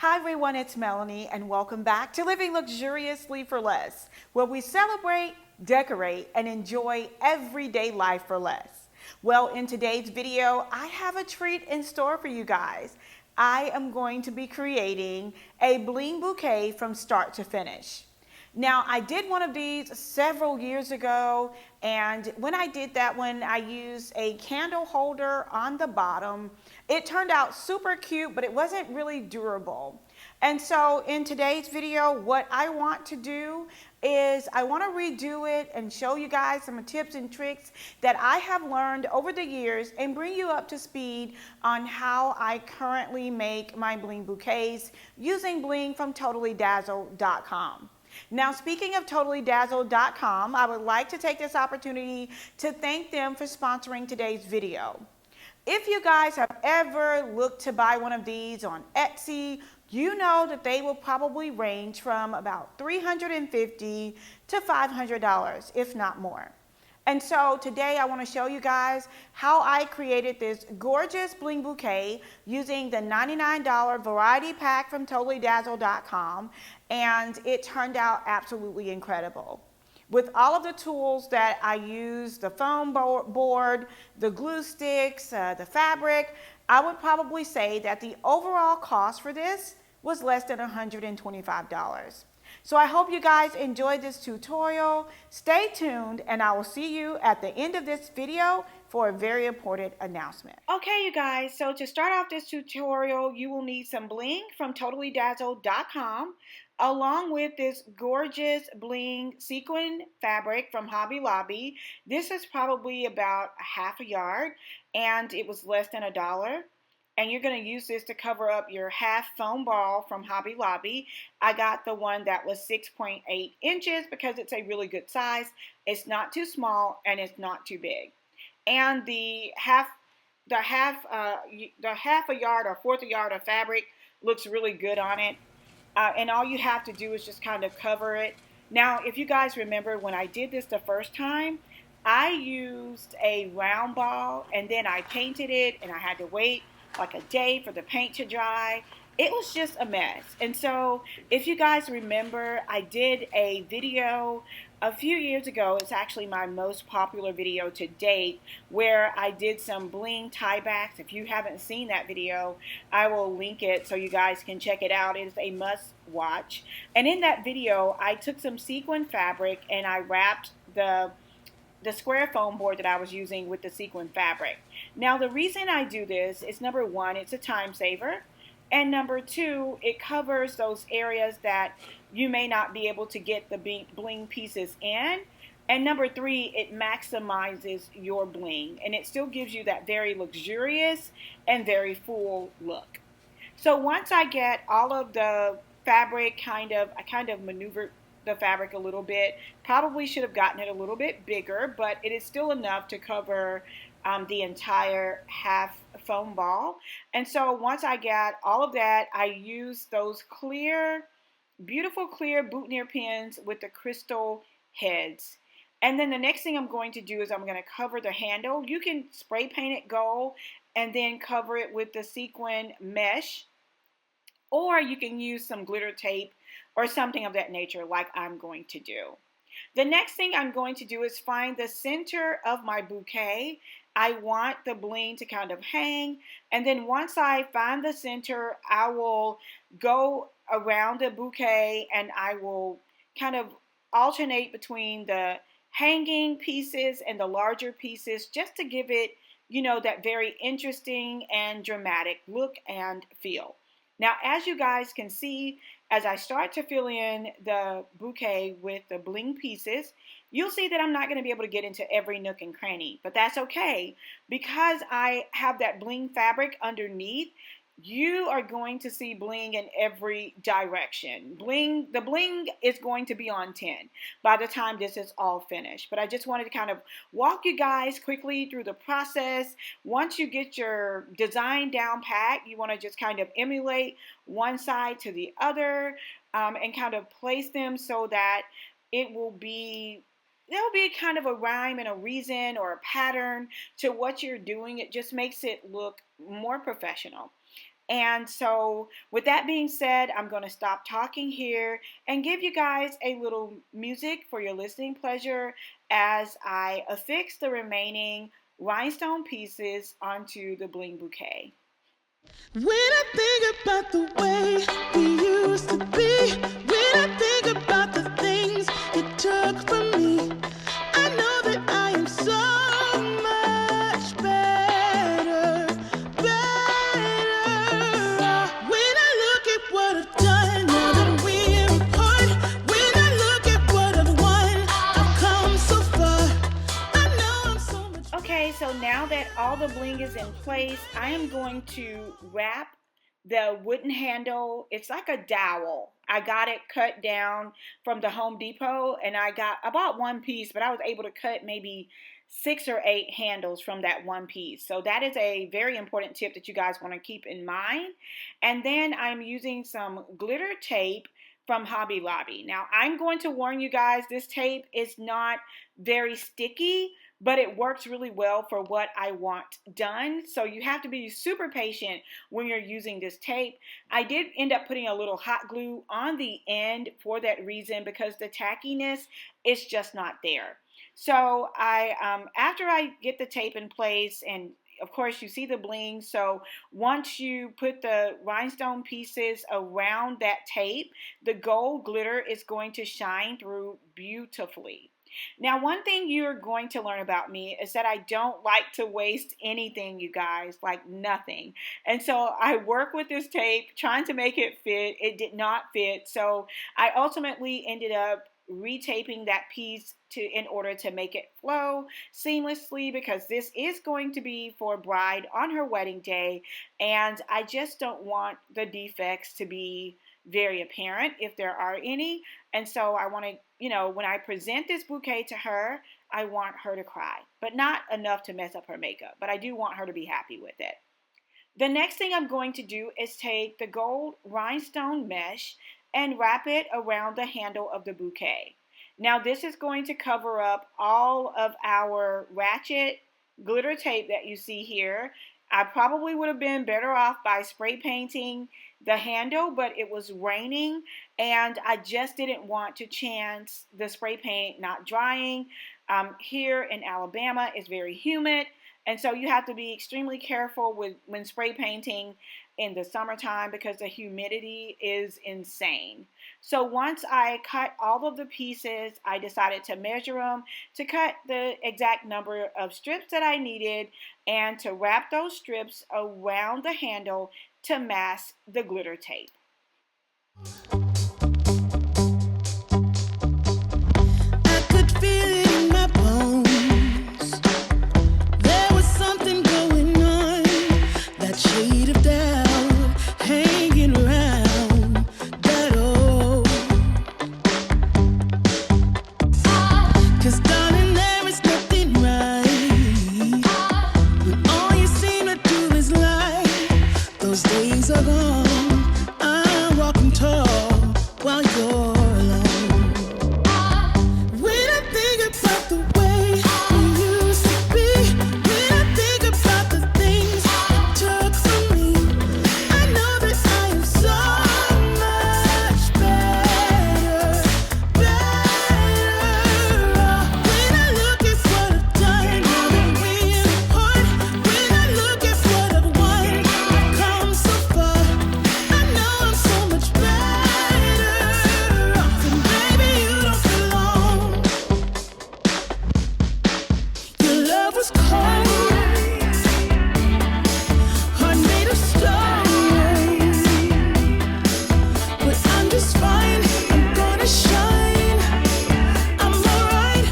Hi everyone, it's Melanie and welcome back to Living Luxuriously for Less, where we celebrate, decorate, and enjoy everyday life for less. Well, in today's video, I have a treat in store for you guys. I am going to be creating a bling bouquet from start to finish. Now, I did one of these several years ago, and when I did that one, I used a candle holder on the bottom. It turned out super cute, but it wasn't really durable. And so in today's video, what I want to do is I want to redo it and show you guys some tips and tricks that I have learned over the years and bring you up to speed on how I currently make my bling bouquets using bling from totallydazzled.com. Now, speaking of totallydazzled.com, I would like to take this opportunity to thank them for sponsoring today's video. If you guys have ever looked to buy one of these on Etsy, you know that they will probably range from about $350 to $500, if not more. And so today I want to show you guys how I created this gorgeous bling bouquet using the $99 variety pack from totallydazzled.com, and it turned out absolutely incredible. With all of the tools that I used, the foam board, the glue sticks, the fabric, I would probably say that the overall cost for this was less than $125. So I hope you guys enjoyed this tutorial. Stay tuned and I will see you at the end of this video for a very important announcement. Okay, you guys, so to start off this tutorial, you will need some bling from totallydazzled.com along with this gorgeous bling sequin fabric from Hobby Lobby. This is probably about a half a yard and it was less than $1. And you're going to use this to cover up your half foam ball from Hobby Lobby. I got the one that was 6.8 inches because it's a really good size. It's not too small and it's not too big. And the half a yard or fourth a yard of fabric looks really good on it. And all you have to do is just kind of cover it. Now, if you guys remember when I did this the first time, I used a round ball and then I painted it and I had to wait like a day for the paint to dry. It was just a mess. And so if you guys remember, I did a video a few years ago. It's actually my most popular video to date, where I did some bling tiebacks. If you haven't seen that video, I will link it so you guys can check it out. It is a must watch. And in that video, I took some sequin fabric and I wrapped the square foam board that I was using with the sequin fabric. Now, the reason I do this is, number one, it's a time saver. And number two, it covers those areas that you may not be able to get the bling pieces in. And number three, it maximizes your bling. And it still gives you that very luxurious and very full look. So once I get all of the fabric I kind of maneuvered the fabric a little bit. Probably should have gotten it a little bit bigger, but it is still enough to cover the entire half foam ball. And so once I got all of that, I used those clear, beautiful clear boutonniere pins with the crystal heads. And then the next thing I'm going to do is I'm going to cover the handle. You can spray paint it gold and then cover it with the sequin mesh, or you can use some glitter tape or something of that nature like I'm going to do. The next thing I'm going to do is find the center of my bouquet. I want the bling to kind of hang, and then once I find the center, I will go around the bouquet and I will kind of alternate between the hanging pieces and the larger pieces just to give it, you know, that very interesting and dramatic look and feel. Now, as you guys can see, as I start to fill in the bouquet with the bling pieces, you'll see that I'm not going to be able to get into every nook and cranny, but that's okay because I have that bling fabric underneath. You are going to see bling in every direction. The bling is going to be on 10 by the time this is all finished. But I just wanted to kind of walk you guys quickly through the process. Once you get your design down pat, you want to just kind of emulate one side to the other and kind of place them so that there'll be kind of a rhyme and a reason or a pattern to what you're doing. It just makes it look more professional. And so with that being said, I'm going to stop talking here and give you guys a little music for your listening pleasure as I affix the remaining rhinestone pieces onto the Bling bouquet. When I think about the way we used to be, when I think about the things you took from me, I know that I am so much better, better. When I look at what I've done, now that we're apart, when I look at what I've won, I've come so far. I know I'm so much better. Okay, so now that all the bling is in place, I am going to wrap the wooden handle. It's like a dowel. I got it cut down from the Home Depot, and I bought one piece, but I was able to cut maybe 6 or 8 handles from that one piece. So that is a very important tip that you guys want to keep in mind. And then I'm using some glitter tape from Hobby Lobby. Now, I'm going to warn you guys, this tape is not very sticky, but it works really well for what I want done. So you have to be super patient when you're using this tape. I did end up putting a little hot glue on the end for that reason, because the tackiness is just not there. So after I get the tape in place, and of course you see the bling, so once you put the rhinestone pieces around that tape, the gold glitter is going to shine through beautifully. Now, one thing you're going to learn about me is that I don't like to waste anything, you guys, like nothing. And so I work with this tape trying to make it fit. It did not fit. So I ultimately ended up retaping that piece in order to make it flow seamlessly, because this is going to be for bride on her wedding day, and I just don't want the defects to be very apparent if there are any. And so I want to, when I present this bouquet to her, I want her to cry, but not enough to mess up her makeup, but I do want her to be happy with it. The next thing I'm going to do is take the gold rhinestone mesh and wrap it around the handle of the bouquet. Now this is going to cover up all of our ratchet glitter tape that you see here. I probably would have been better off by spray painting the handle, but it was raining and I just didn't want to chance the spray paint not drying. Here in Alabama, it's very humid, and so you have to be extremely careful when spray painting in the summertime, because the humidity is insane. So once I cut all of the pieces, I decided to measure them to cut the exact number of strips that I needed and to wrap those strips around the handle to mask the glitter tape. I could feel it in my bones. There was something going on, that shade of doubt hanging around that old. 'Cause darling, there is nothing right when all you seem to do is lie. Those days are gone. I'm walking tall while you're alone. When I think about the way we used to be, when I think about the things you took from me, I know that I am so much better, better. When I look at what I've done, now that we're apart, when I look at what I've won, I've come so far. I know I'm so much better. And baby, you don't belong. Your love was cold, heart made of stone. But I'm just fine, I'm gonna shine, I'm alright.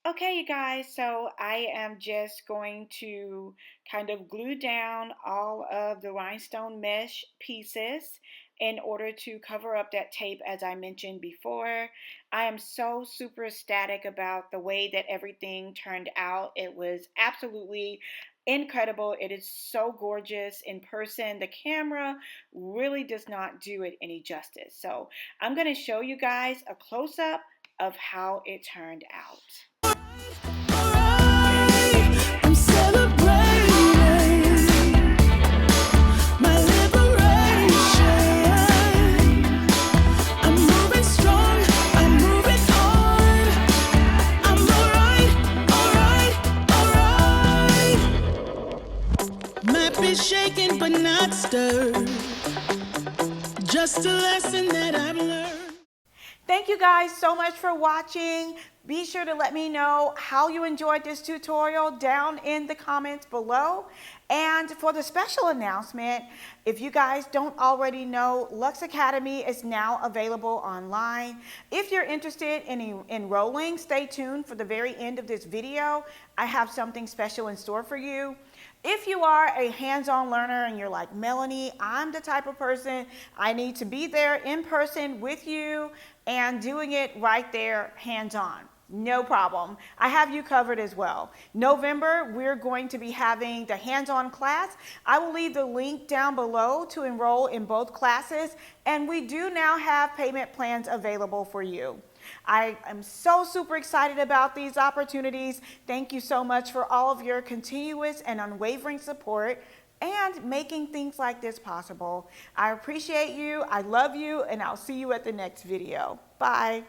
Okay, you guys, so I am just going to kind of glue down all of the rhinestone mesh pieces in order to cover up that tape, as I mentioned before. I am so super ecstatic about the way that everything turned out. It was absolutely incredible. It is so gorgeous in person. The camera really does not do it any justice. So I'm going to show you guys a close-up of how it turned out. I'm celebrating my Just a lesson that I've learned. Thank you guys so much for watching. Be sure to let me know how you enjoyed this tutorial down in the comments below. And for the special announcement, if you guys don't already know, Lux Academy is now available online. If you're interested in enrolling, stay tuned for the very end of this video. I have something special in store for you. If you are a hands-on learner and you're like, Melanie, I'm the type of person I need to be there in person with you and doing it right there hands-on. No problem. I have you covered as well. November, we're going to be having the hands-on class. I will leave the link down below to enroll in both classes, and we do now have payment plans available for you. I am so super excited about these opportunities. Thank you so much for all of your continuous and unwavering support and making things like this possible. I appreciate you, I love you, and I'll see you at the next video. Bye.